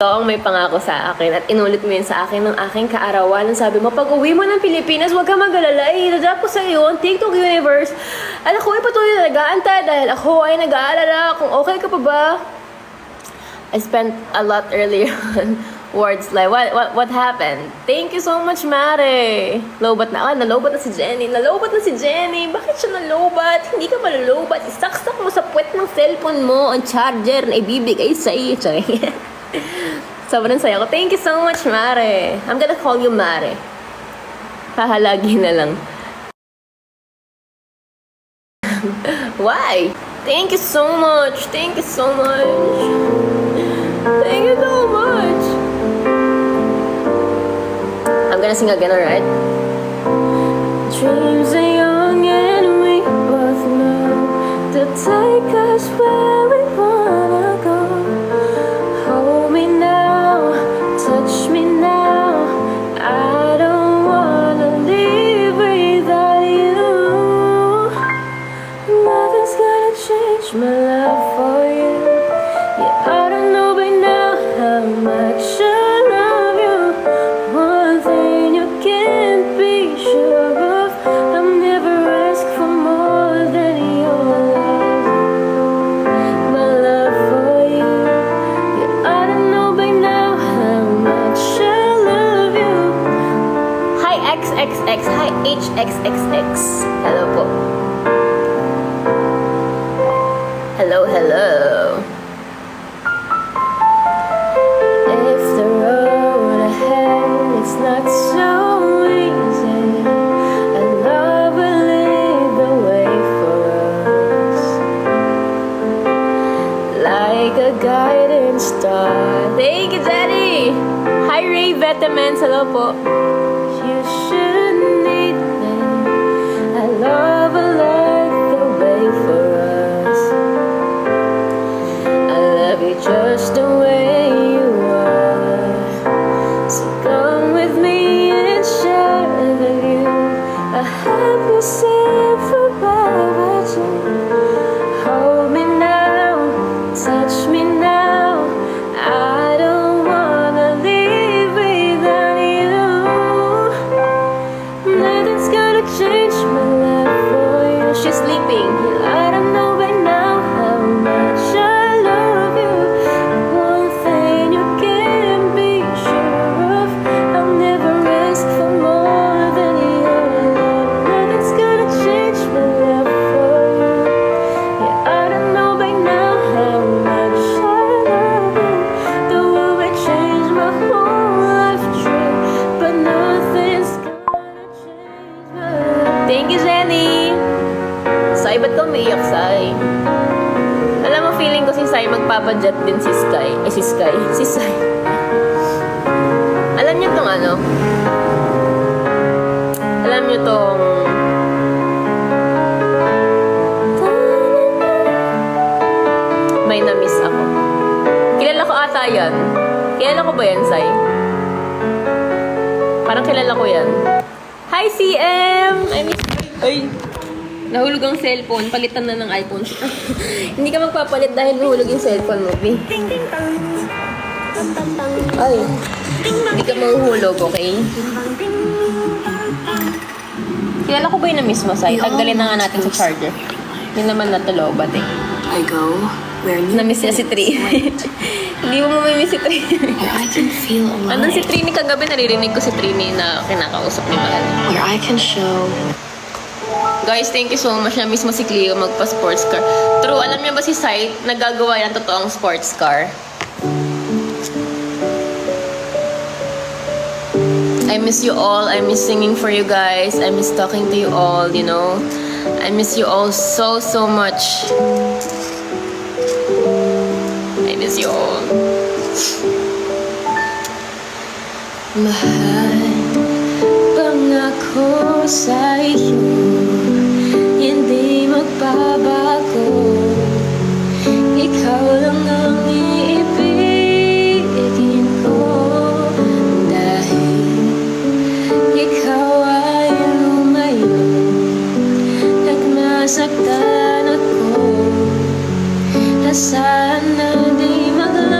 ang may pangako sa akin at inulit mo yun sa akin ng aking kaarawan. Sabi mo, pag uwi mo ng Pilipinas, huwag ka mag-alala. Idadap ko sa iyo ang TikTok universe. At ako ay patuloy na nag-aantay dahil ako ay nag-aalala kung okay ka pa ba. I spent a lot earlier on words like, what happened? Thank you so much, Mare. Lobat na. Nalobat na si Jenny. Nalobat na si Jenny. Bakit siya nalobat? Hindi ka malalobat. Isaksak mo sa puwet ng cellphone mo ang charger na ibibigay sa iyo. Sobrang saya ko. Thank you so much, Mare. I'm gonna call you Mare. Hahalagi na lang. Why? Thank you so much. Thank you so much. Thank you so much. I'm gonna sing again, alright? Dreams are young and we both know to take us where we wanna go. Hold me now, touch me now. I don't wanna leave without you. Nothing's gonna change my love for you. Yeah, I don't know by now how much I love you. One thing you can't be sure of, I'll never ask for more than your love. My love for you. Yeah, I don't know by now how much I love you. Hi XXX, hi HXXX. Hello po. Hello, hello. If the road ahead is not so easy, and love will lead the way for us, like a guiding star. Thank you, Daddy. Hi, Ray Vitamins. Hello po. You shouldn't need me. I love a light the way for us. I love you just the way you are. So come with me and share the view. A happy safe forever too. Hold me now, touch me now. I don't wanna leave without you. Nothing's gonna change my love for you. She's sleeping. I don't know by now how much I love you. One thing you can't be sure of, I'll never ask for more than your love. Nothing's gonna change my love for you. Yeah, I don't know by now how much I love you. The world will change my whole life true, but nothing's gonna change my love. Thank you, Jenny. Sai, ba't ka umiiyak, Sai? Alam mo, feeling ko si Sai magpapajet din si Sky. Si Sky. Si Sai. Alam niyo tong ano? Alam niyo tong... May na-miss ako. Kilala ko ata yan. Kilala ko ba yan, Sai? Parang kilala ko yan. Hi, CM! I miss... Ay! Nahulog ang cellphone. Palitan na ng iPhone. Hindi ka magpapalit dahil nahulog yung cellphone mo, B. Ay. Hindi ka mahuhulog, okay? Kilala ko ba yung na-miss mo, Sai? Tagdalin na nga natin sa charger. Yun naman natulobat eh. I go where you Na-miss niya si Tri. Hindi mo mamimiss si Tri. where I can feel alive. Andun si Trini kagabi, naririnig ko si Trini na kinakausap ni Mahal. Where I can show Guys, thank you so much. Na-miss mo si Cleo magpa-sports car. True, alam niyo ba si Sai, nagagawa ng totoong sports car? I miss you all. I miss singing for you guys. I miss talking to you all, you know. I miss you all so, so much. I miss you all. Mahal, pangako sa iyo, hindi magbabago. Ikaw lang ang iibigin ko, dahil ikaw ay lumayo at masaktan ako. Asahan na di maglalako.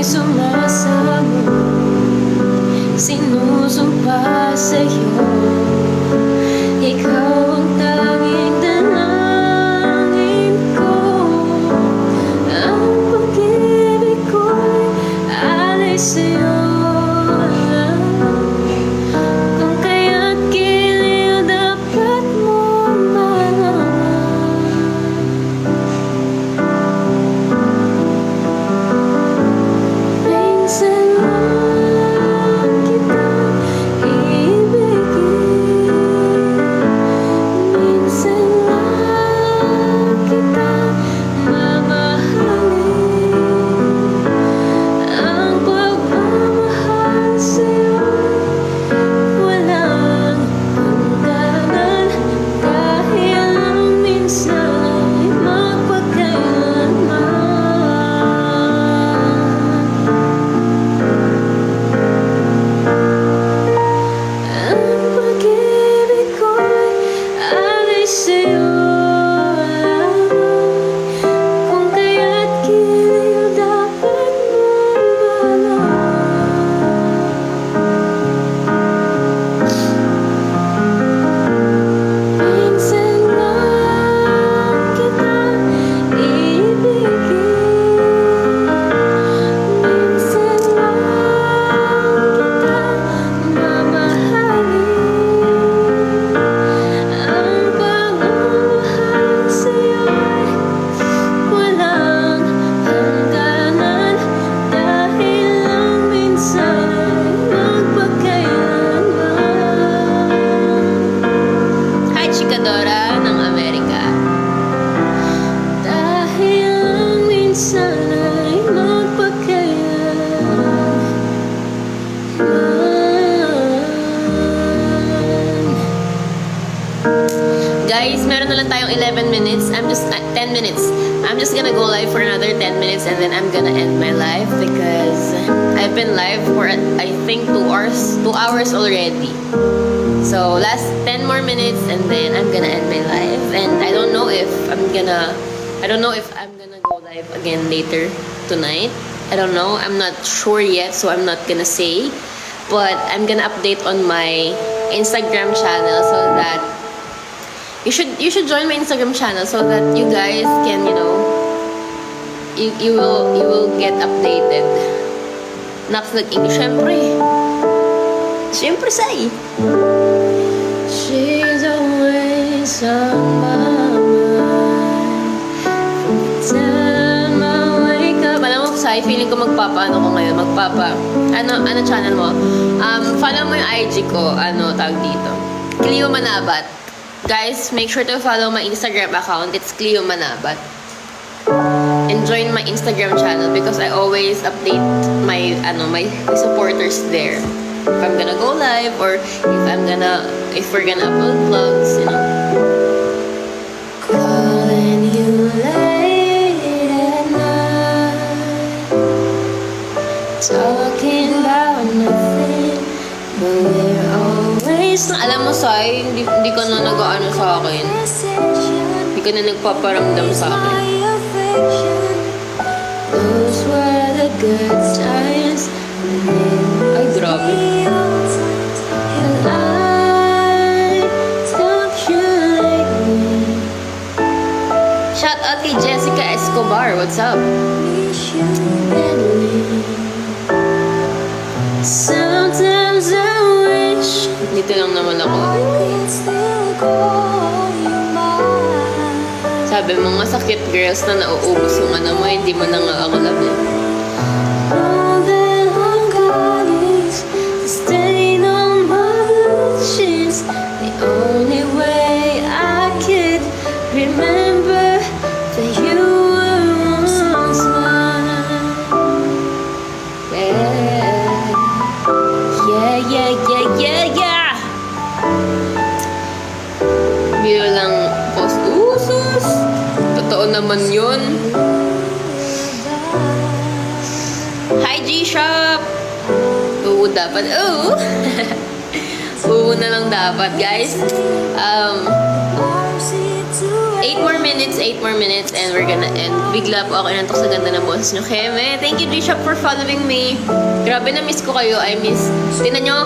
ako'y sumasamo, sinusumpa sa'yo. Ikaw ang tanging dalangin ko. Ang pag-ibig ko'y alay sa'yo lang. Kung kaya't giliw dapat mo malaman. Minsan lang kita ibigin, minsan lang kita mamahalin. Ang pagmamahal sa'yo'y walang hangganan, dahil lang minsan ay magpakailanman. Ang pag-ibig ko'y alay sa'yo lang. Kung kaya't giliw dapat mong malaman. Minsan lang kita ibigin, minsan lang kita mamahalin. Ang pagmamahal sa'yo'y walang hangganan, dahil lang minsan ay magpakailanman. Hi, Chikadora ng Amerika. Dahil lang minsan ay magpakailanman. Guys, meron na lang tayong 11 minutes. 10 minutes. I'm just gonna go live for another 10 minutes and then I'm gonna end my live because I've been live for I think 2 hours already. So last 10 more minutes and then I'm gonna end my live. And I don't know if I'm gonna go live again later tonight. I don't know. I'm not sure yet, so I'm not gonna say. But I'm gonna update on my Instagram channel so that you should join my Instagram channel so that you guys can, you will get updated. Next nag-English, syempre say. She's always on my mind from the time I wake up. Alam mo, Sai, feeling ko magpapaano ko ngayon. Ano channel mo? Follow mo yung IG ko. Tag dito? Cleo Manabat. Guys, make sure to follow my Instagram account. It's Cleo Manabat. And join my Instagram channel because I always update my supporters there. If I'm gonna go live or if we're gonna upload vlogs, Calling you late at night, talking about nothing, but we're always. Alam mo, Sai, hindi ka na nag-aano sa akin. Hindi ka na nagpaparamdam sa akin. Those were the good times. Ay, grabe. And I thought you lately. Shout out kay Jessica Escobar. What's up? Sometimes I wish. Dito lang naman ako. Sabi mo nga sakit, girls, na nauubos yung mo, hindi mo na nga ako love eh. All that I've got is to stain on my blue sheets. The only way I could remember that you were once mine. Yeah. Biro lang post. Sus! Totoo naman yun. Hi, G-Shop! Dapat. Oo na lang dapat, guys. 8 more minutes, and we're gonna end. Bigla po ako inantok sa ganda ng boses nyo. Keme, thank you, G-Shop, for following me. Grabe na miss ko kayo. Tingnan nyo,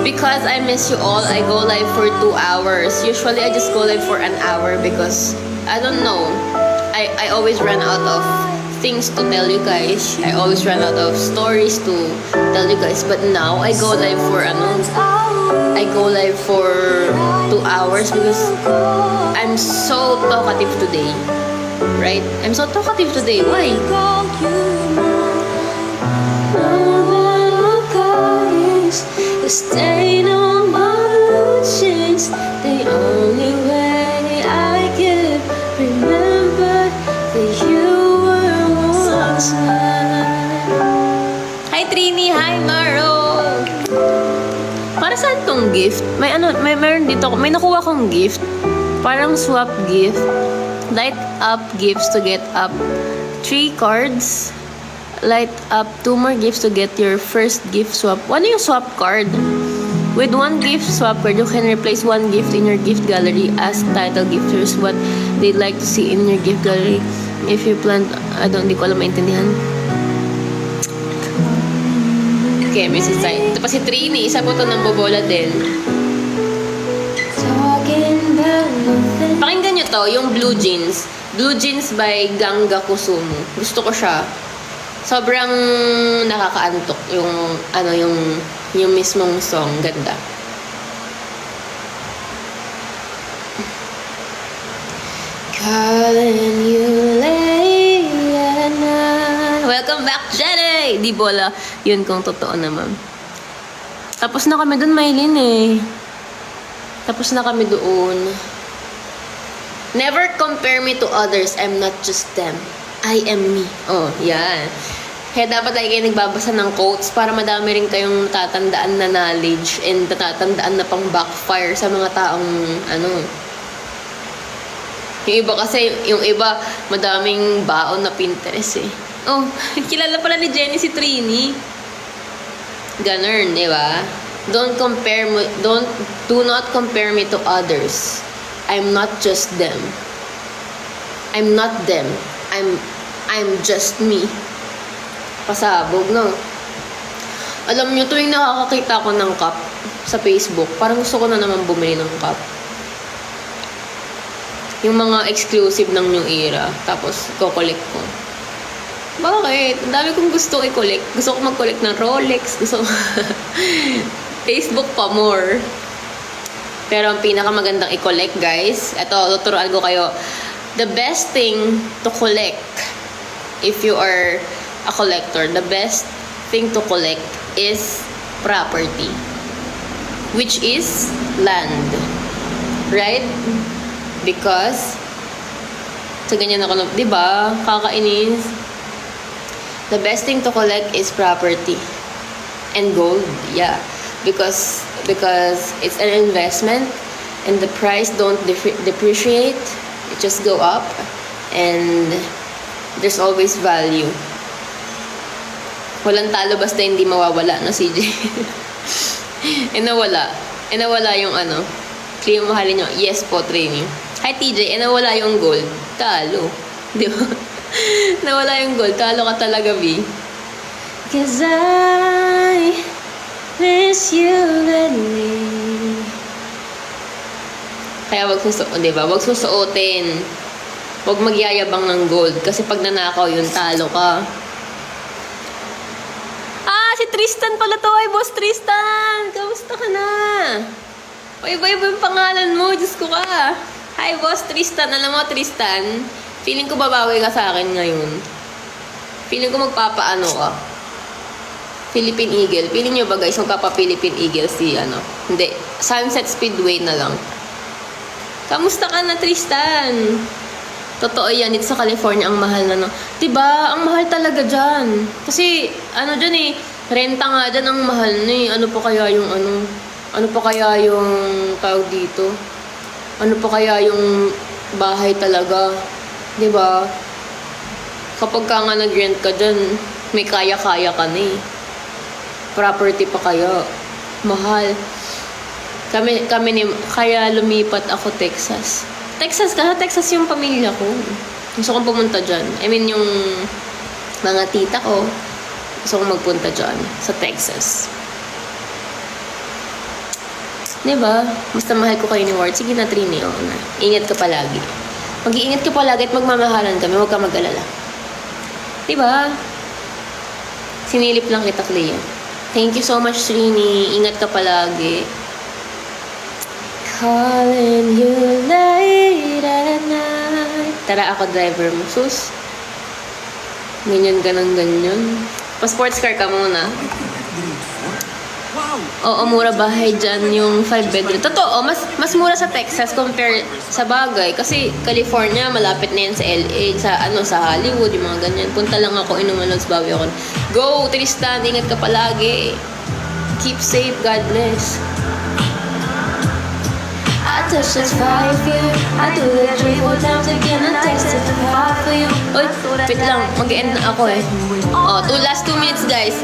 because I miss you all, I go live for 2 hours. Usually, I just go live for an hour because, I don't know, I always run out of things to tell you guys. I always run out of stories to tell you guys. But now, I go live for 2 hours because I'm so talkative today. Right? I'm so talkative today. Why? Stain on my blue jeans. The only way I could remember that you were once mine. Hi Trini! Hi Maro! Para saan tong gift? Meron dito, may nakuha kong gift. Parang swap gift. Light up gifts to get up 3 cards. Light up 2 more gifts to get your first gift swap. Ano yung swap card? With 1 gift swap card, you can replace 1 gift in your gift gallery. Ask title gifters what they'd like to see in your gift gallery. If you plan, di ko alam maintindihan. Okay, Mrs. Sai. Ito pa si Trini. Isa po ito ng bobola din. Talking about nothing. Pakinggan nyo to, yung Blue Jeans. Blue Jeans by Ganga Kusumo. Gusto ko siya. Sobrang nakakaantok yung mismong song. Ganda. Calling you late at night. Welcome back, Jenny! Di bola. Yun kung totoo naman. Tapos na kami dun, Maylin eh. Tapos na kami doon. Never compare me to others. I'm not just them. I am me. Oh, yan. Kaya dapat lagi kayo nagbabasa ng quotes para madami rin kayong natatandaan na knowledge and natatandaan na pang backfire sa mga taong Yung iba kasi, madaming baon na Pinterest eh. Oh, kilala pala ni Jenny si Trini. Ganun, di ba? Do not compare me to others. I'm not just them. I'm not them. I'm just me. Pasabog, no? Alam nyo, tuwing nakakakita ko ng cup sa Facebook, parang gusto ko na naman bumili ng cup. Yung mga exclusive ng New Era. Tapos, ko-collect ko. Bakit? Ang dami kong gusto i-collect. Gusto ko mag-collect ng Rolex. Gusto ko... Facebook pa more. Pero ang pinakamagandang i-collect, guys, eto, tuturuan ko kayo. The best thing to collect, if you are a collector, the best thing to collect is property, which is land. Right? Because, sa ganyan ako, di ba? Kakainis. The best thing to collect is property. And gold, yeah. Because it's an investment and the price don't depreciate, it just go up and there's always value. Walang talo basta hindi mawawala, no, CJ? Nawala yung Clear mahalin nyo. Yes po, training. Hi, TJ. Nawala yung gold. Talo. Di ba? Nawala yung gold. Talo ka talaga, B. 'Cause I miss you and me. Kaya wag susuotin. Wag magyayabang ng gold. Kasi pag nanakaw yun, talo ka. Ah, si Tristan pala to. Ay, boss Tristan. Kamusta ka na? O, iba-iba yung pangalan mo. Diyos ko ka. Hi, boss Tristan. Alam mo, Tristan, feeling ko babawi ka sa akin ngayon. Feeling ko magpapaano ka. Philippine Eagle. Feeling nyo ba, guys, magpapa-Philippine Eagle si, Hindi. Sunset Speedway na lang. Kamusta ka na, Tristan? Totoo yan, dito sa California, ang mahal na, no? Diba? Ang mahal talaga dyan. Kasi, dyan eh, renta nga dyan, ang mahal na eh. Ano pa kaya yung, tawag dito? Ano pa kaya yung bahay talaga? Diba? Kapag ka nga nag-rent ka dyan, may kaya-kaya ka na eh. Property pa kaya. Mahal. Kaya lumipat ako Texas. Texas yung pamilya ko. Gusto kong pumunta dyan. I mean, yung mga tita ko, gusto kong magpunta dyan sa Texas. Diba? Basta mahal ko kayo ni Ward. Sige na, Trini. Oo na. Ingat ka palagi. Mag-iingat ka palagi at magmamahalan kami. Huwag ka mag-alala. Diba? Sinilip lang kita, Clea. Thank you so much, Trini. Ingat ka palagi. Calling you late at night. Tara, ako driver mo. Sus. Ganyan ka ng ganyan. Pa-sports car ka muna. Oo, mura bahay dyan yung 5 bedroom. Totoo, mas mura sa Texas compare sa bagay. Kasi California, malapit na yan sa LA, sa Hollywood, yung mga ganyan. Punta lang ako, inumanos, bawi ako. Go, Tristan, ingat ka palagi. Keep safe, God bless. I touch this fire for you. I do that 3-4 times again. I testify for you. Oy, wait lang, mag-end na ako eh. Oh, last 2 minutes, guys.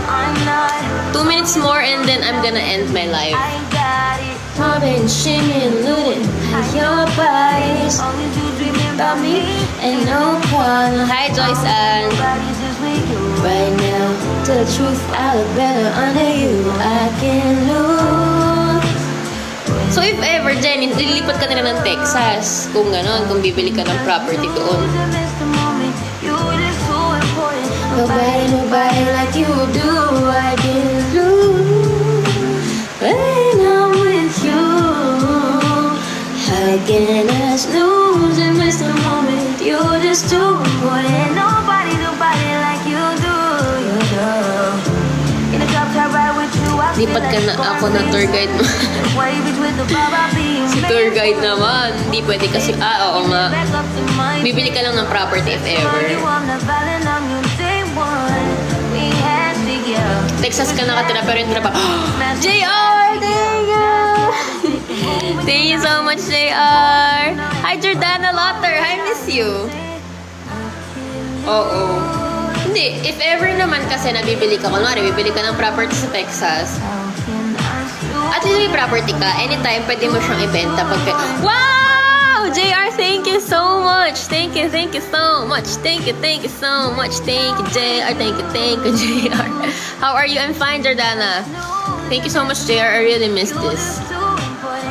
I'm not. 2 minutes more and then I'm gonna end my life. I got it. Mobbing, singing, looting. Your body's always you dreaming about me. Ain't no problem. Hi, Joyce Ann. Body's just with you. Right now, The truth, I look better under you. I can lose. So if ever, Jenny, lilipat ka na ng Texas. Kung gano'n, kung bibili ka ng property doon. Nobody like you do. I can lose when I'm with you. How can I snooze and miss the moment? You're just too important. Nobody like you do. You do. In the top top ride with you, I feel Lipat ka na ako na tour guide mo. Wavy with the baba beam. Si tour guide naman. Hindi pwede kasi, oo nga. Bibili ka lang ng property if ever. Texas ka nakatira pero yung trabaho. JR! Thank you! Thank you so much, JR! Hi, Jordana Lotter! I miss you! Oo. Hindi, if ever naman kasi nabibili ka, kunwari, bibili ka ng property sa Texas, at least may property ka, anytime pwede mo siyang ibenta pag... Wow! JR, thank you so much! Thank you so much! Thank you so much! Thank you, JR! Thank you, JR! How are you? I'm fine, Jordana. Thank you so much, JR. I really missed this.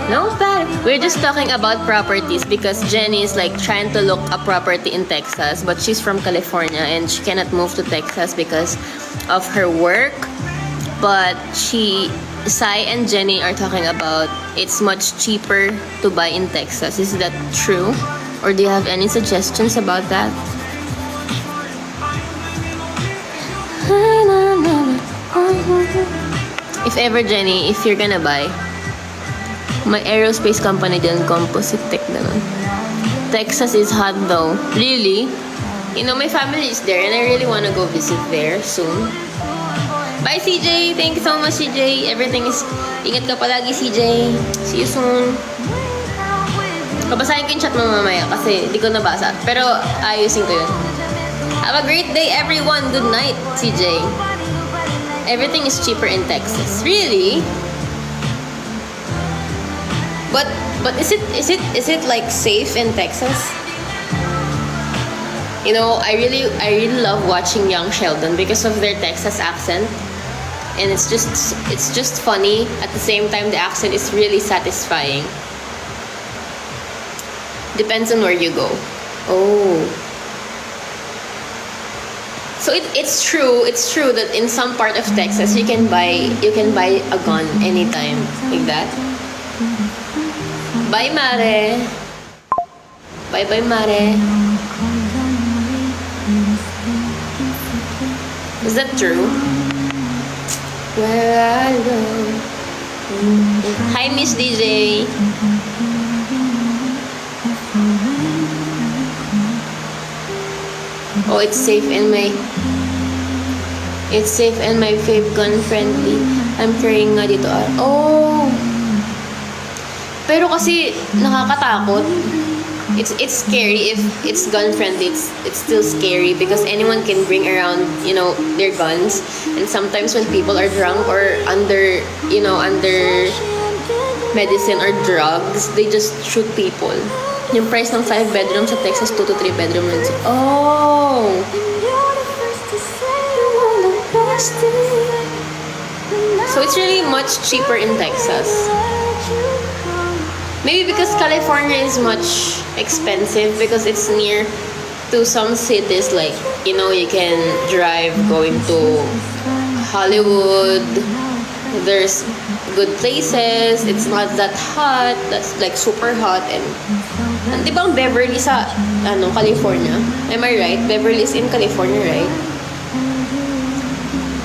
No, but we're just talking about properties because Jenny is like trying to look a property in Texas, but she's from California and she cannot move to Texas because of her work. But Sai and Jenny are talking about it's much cheaper to buy in Texas. Is that true? Or do you have any suggestions about that? If ever, Jenny, if you're gonna buy, my aerospace company din, Composite Tech, ganun. Texas is hot though. Really? You know, my family is there and I really wanna go visit there soon. Bye, CJ! Thank you so much, CJ. Everything is... Ingat ka palagi, CJ. See you soon. Babasahin ko yung chat mo mamaya kasi di ko nabasa. Pero ayusin ko yun. Have a great day, everyone. Good night, CJ. Everything is cheaper in Texas. Really? But is it like safe in Texas? You know, I really love watching Young Sheldon because of their Texas accent. And it's just funny. At the same time, the accent is really satisfying. Depends on where you go. Oh. So it's true that in some part of Texas you can buy a gun anytime like that. Bye, Mare. Bye, Mare. Is that true? Where I go. Hi, Miss DJ. Oh, it's safe and my vape gun friendly. I'm carrying nga dito. Oh. Pero kasi nakakatakot. It's scary if it's gun friendly. It's still scary because anyone can bring around, you know, their guns. And sometimes when people are drunk or under medicine or drugs, they just shoot people. Yung price ng 5 bedroom sa Texas, 2 to 3 bedroom lang. Oh! So it's really much cheaper in Texas. Maybe because California is much expensive because it's near to some cities, like, you know, you can drive going to Hollywood. There's good places. It's not that hot. That's like super hot. And di ba ang Beverly sa California? Am I right? Beverly is in California, right?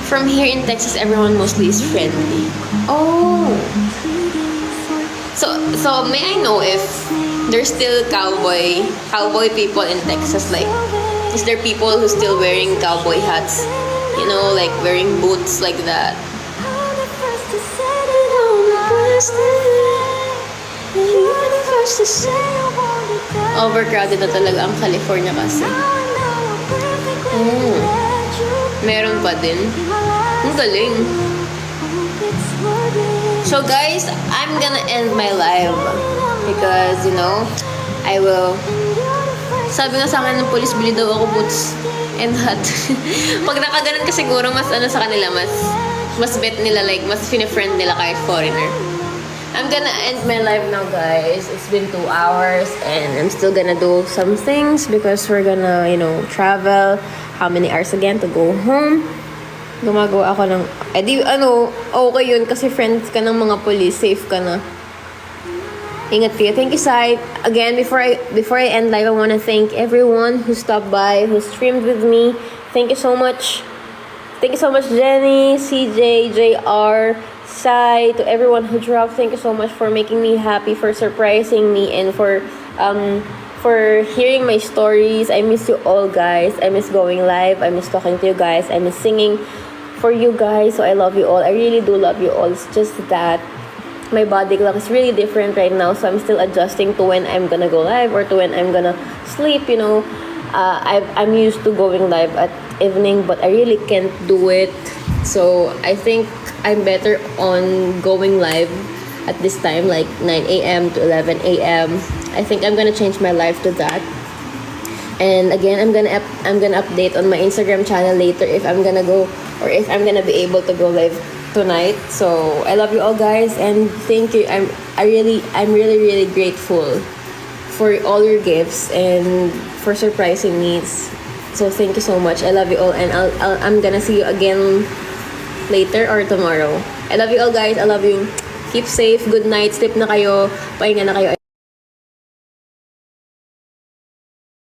From here in Texas, everyone mostly is friendly. Oh. So may I know if there's still cowboy people in Texas? Like, is there people who still wearing cowboy hats? You know, like wearing boots like that. Overcrowded na talaga ang California kasi. Meron pa din. Ang galing. So guys, I'm gonna end my live because, you know, I will... Sabi nga sa akin ng police, bili daw ako boots and hat. Pag nakaganon ka siguro, mas sa kanila, mas bet nila, like, mas fine-friend nila kahit foreigner. I'm gonna end my live now, guys. It's been 2 hours and I'm still gonna do some things because we're gonna, you know, travel. How many hours again to go home? Gumagawa ako ng... okay yun kasi friends ka ng mga police, safe ka na. Ingat kayo. Thank you, Sai. Again, before I end live, I want to thank everyone who stopped by, who streamed with me. Thank you so much. Thank you so much, Jenny, CJ, JR, Sai, to everyone who dropped. Thank you so much for making me happy, for surprising me, and for hearing my stories. I miss you all, guys. I miss going live. I miss talking to you guys. I miss singing for you guys. So I love you all. I really do love you all. It's just that my body clock is really different right now, so I'm still adjusting to when I'm gonna go live or to when I'm gonna sleep, you know. I'm used to going live at evening, but I really can't do it. So I think I'm better on going live at this time, like 9 a.m. to 11 a.m. I think I'm gonna change my life to that. And again, I'm gonna update on my Instagram channel later if I'm gonna go or if I'm gonna be able to go live tonight. So I love you all, guys, and thank you. I'm really grateful for all your gifts and for surprising me. So thank you so much. I love you all, and I'm gonna see you again later or tomorrow. I love you all, guys. I love you. Keep safe. Good night. Sleep na kayo. Pahinga na kayo.